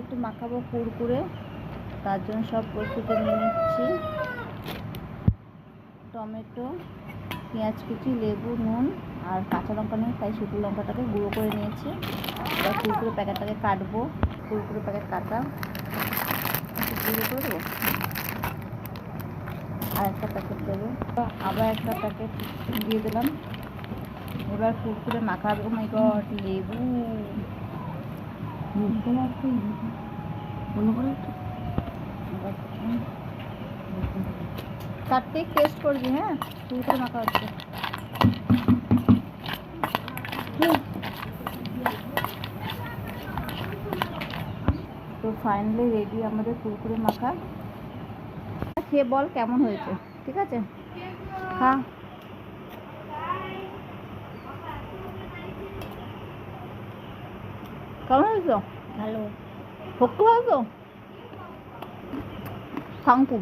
একটু মাখাবো কুরকুরে, তার জন্য সব প্রস্তুতি নিয়ে নিচ্ছি। টমেটো, পেঁয়াজ কুচি, লেবু, নুন আর কাঁচা লঙ্কা নিয়ে তাই শুকনো লঙ্কাটাকে গুঁড়ো করে নিয়েছি। এবার কুরকুরে প্যাকেটটাকে কাটবো। কুরকুরে প্যাকেট কাটা গুঁড়ো করে দেবো। আর একটা প্যাকেট দেবো, আবার একটা প্যাকেট দিয়ে দিলাম। এবার কুরকুরে মাখাবো। মাই গড, লেবু কার্তিক টেস্ট করবি? হ্যাঁ, কুরকুরে মাখা হচ্ছে। তো ফাইনালি রেডি আমাদের কুরকুরে মাখা। খেয়ে বল কেমন হয়েছে। ঠিক আছে, খা। কেমন হয়েছে? ভালো। ভক্তি ভালো তো? Thank you.